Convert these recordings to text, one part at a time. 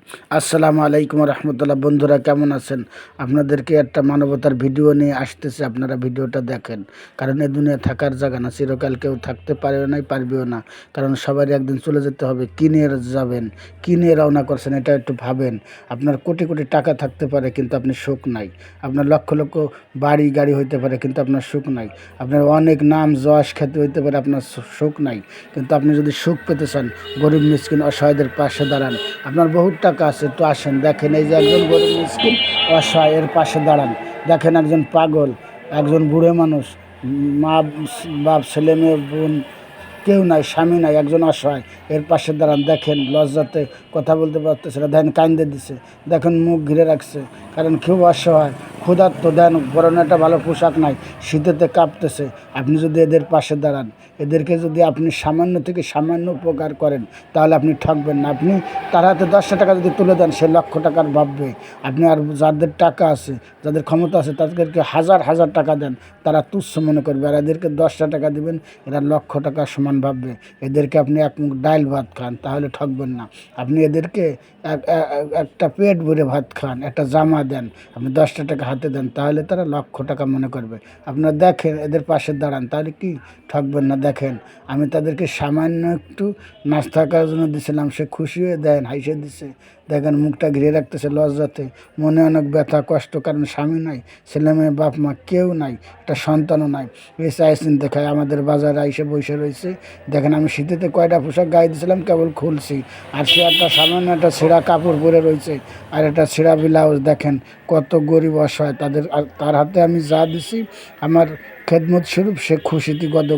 আসসালামু আলাইকুম রহমতুল্লাহ। বন্ধুরা কেমন আছেন? আপনাদেরকে একটা মানবতার ভিডিও নিয়ে আসতেছে, আপনারা ভিডিওটা দেখেন। কারণ এ দুনিয়া থাকার জায়গা না, চিরকাল কেউ থাকতে পারেও নাই, পারবেও না। কারণ সবারই একদিন চলে যেতে হবে। কী নিয়ে যাবেন, কী নিয়ে রওনা করছেন, এটা একটু ভাবেন। আপনার কোটি কোটি টাকা থাকতে পারে কিন্তু আপনি সুখ নাই। আপনার লক্ষ লক্ষ বাড়ি গাড়ি হইতে পারে কিন্তু আপনার সুখ নাই। আপনার অনেক নাম যশ খ্যাতি হইতে পারে, আপনার সুখ নাই। কিন্তু আপনি যদি সুখ পেতে চান, গরিব মিসকিন অসহায়দের পাশে দাঁড়ান। আপনার বহুত টাকা আছে, একটু আসেন দেখেন। এই যে একজন গরিব মিসকিন অসহায়, এর পাশে দাঁড়ান। দেখেন একজন পাগল, একজন বুড়ো মানুষ, মা বাপ ছেলে মেয়ে বোন কেউ নাই, স্বামী নাই, একজন অসহায়, এর পাশে দাঁড়ান। দেখেন লজ্জাতে কথা বলতে পারতেছে না, দেখেন কান্দে দিছে, দেখেন মুখ ঘিরে রাখছে, কারণ খুব অসহায়, ক্ষুধার্ত। দেন পরনে একটা ভালো পোশাক নাই, শীতেতে কাঁপতেছে। আপনি যদি এদের পাশে দাঁড়ান, এদেরকে যদি আপনি সামান্য থেকে সামান্য উপকার করেন, তাহলে আপনি ঠকবেন না। আপনি তার হাতে 10টা টাকা যদি তুলে দেন, সে লক্ষ টাকার ভাববে। আপনি আর যাদের টাকা আছে, যাদের ক্ষমতা আছে, তাদেরকে হাজার হাজার টাকা দেন, তারা তুচ্ছ মনে করবে। আর এদেরকে 10টা টাকা দিবেন, এরা লক্ষ টাকা সমান ভাববে। এদেরকে আপনি এক মুখ ডাইল ভাত খান, তাহলে ঠকবেন না। আপনি এদেরকে একটা পেট ভরে ভাত খান, একটা জামা দেন, আপনি 10টা টাকা হাতে দেন, তাহলে তারা লক্ষ টাকা মনে করবে। আপনারা দেখেন, এদের পাশে দাঁড়ান, তাহলে কি ঠকবেন না। দেখেন আমি তাদেরকে সামান্য একটু নাস্তা করার জন্য দিয়েছিলাম, সে খুশি হয়ে দেন হাইসে দিছে। দেখেন মুখটা ঘিরে রাখতেছে লজ্জাতে, মনে অনেক ব্যথা কষ্ট, কারণ স্বামী নাই, ছেলে মেয়ে বাপ মা কেউ নাই, একটা সন্তানও নাই। এই চাইছেন দেখায় আমাদের বাজারে আইসে বসে রয়েছে। দেখেন আমি শীতেতে কয়টা পোশাক গায়ে দিয়েছিলাম, কেবল খুলছি, আর সে একটা সামান্য একটা ছেঁড়া কাপড় পরে রয়েছে, আর একটা ছেঁড়া ব্লাউজ। দেখেন কত গরিব অসহায়, তার হাতে আমি যা দিছি আমার খেদমত স্বরূপ, সে খুশিতে গদ।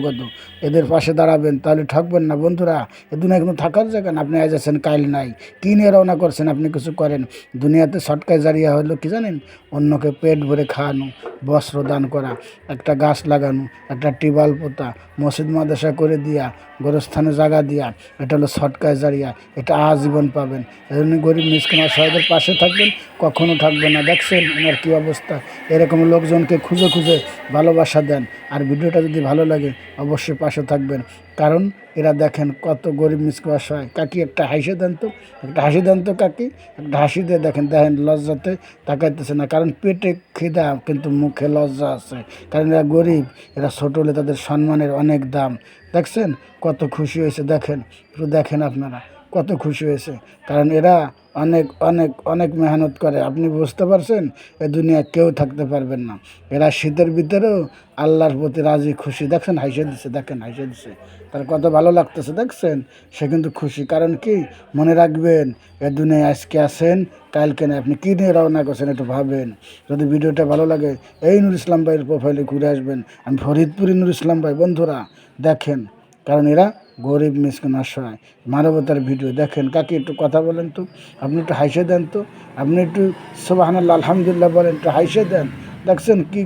এদের পাশে দাঁড়াবেন, তাহলে ঠকবেন না। বন্ধুরা, এ দুনিয়া কোনো থাকার জায়গা না। আপনি আজ আছেন কাইল নাই, কী নিয়ে রওনা করছেন? আপনি কিছু করেন। দুনিয়াতে ছটকায় জারিয়া হলো কি জানেন? অন্যকে পেট ভরে খাওয়ানো, বস্ত্র দান করা, একটা গাছ লাগানো, একটা টিউবওয়েল পোতা, মসজিদ মাদ্রাসা করে দিয়া, গোরস্থানে জায়গা দিয়া, এটা হলো ছটকায় জারিয়া। এটা আজীবন পাবেন। এজন্য গরিব মিসকিন অসহায়দের পাশে থাকবেন, কখনো থাকবেন না। দেখছেন ওনার কী অবস্থা? এরকম লোকজনকে খুঁজে খুঁজে ভালোবাসা দেন। আর ভিডিওটা যদি ভালো লাগে, অবশ্যই পাশে থাকবেন। কারণ এরা দেখেন কত গরিব মিসকিন অসহায়। কাকি একটা হাসি দেন তো, একটা হাসি দেন তো কাকি, একটা হাসি দিয়ে দেখেন। দেখেন লজ্জাতে তাকাইতেছে না, কারণ পেটে খিদা কিন্তু মুখে লজ্জা আছে। কারণ এরা গরিব, এরা ছোট হলে তাদের সম্মানের অনেক দাম। দেখছেন কত খুশি হয়েছে, দেখেন একটু দেখেন আপনারা কত খুশি হয়েছে। কারণ এরা অনেক অনেক অনেক মেহনত করে। আপনি বুঝতে পারছেন? এ দুনিয়া কেউ থাকতে পারবেন না। এরা শীতের ভিতরেও আল্লাহর প্রতি রাজি খুশি। দেখছেন হাইসে দিচ্ছে, দেখেন হাইসে দিচ্ছে, তার কত ভালো লাগতেছে। দেখছেন সে কিন্তু খুশি। কারণ কি, মনে রাখবেন, এ দুনিয়ায় আজকে আছেন, কালকে না। আপনি কী নিয়ে রওনা করছেন একটু ভাবেন। যদি ভিডিওটা ভালো লাগে, এই নূর ইসলাম ভাইয়ের প্রোফাইলে ঘুরে আসবেন। আমি ফরিদপুরি নূর ইসলাম ভাই। বন্ধুরা দেখেন, কারণ এরা গরিব মিসকিন অসহায়, মানবতার ভিডিও দেখেন। কাকে একটু কথা বলেন তো, আপনি একটু হাইসে দেন তো, আপনি একটু সুবহানাল্লাহ আলহামদুলিল্লাহ বলেন, একটু হাইসে দেন। দেখছেন কি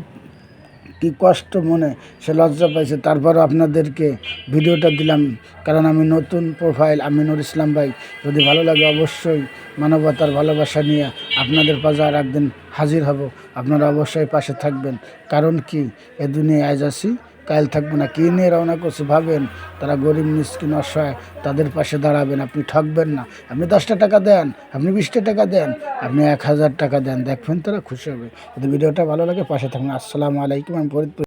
কি কষ্ট মনে, সে লজ্জা পাইছে। তারপরও আপনাদেরকে ভিডিওটা দিলাম, কারণ আমি নতুন প্রোফাইল, আমি নূর ইসলাম ভাই। যদি ভালো লাগে, অবশ্যই মানবতার ভালোবাসা নিয়ে আপনাদের পাশে আর একদিন হাজির হব। আপনারা অবশ্যই পাশে থাকবেন। কারণ কি, এ দুনিয়ায় আজ আসি, কাল থাকবো না। কী নিয়ে রওনা করছে ভাবেন। তারা গরিব মিসকিন অসহায়, তাদের পাশে দাঁড়াবেন, আপনি ঠকবেন না। আপনি 10টা টাকা দেন, আপনি 20টা টাকা দেন, আপনি 1000 টাকা দেন, দেখবেন তারা খুশি হবে। যদি ভিডিওটা ভালো লাগে পাশে থাকবেন। আসসালামু আলাইকুম। আমি ফরিদপুর।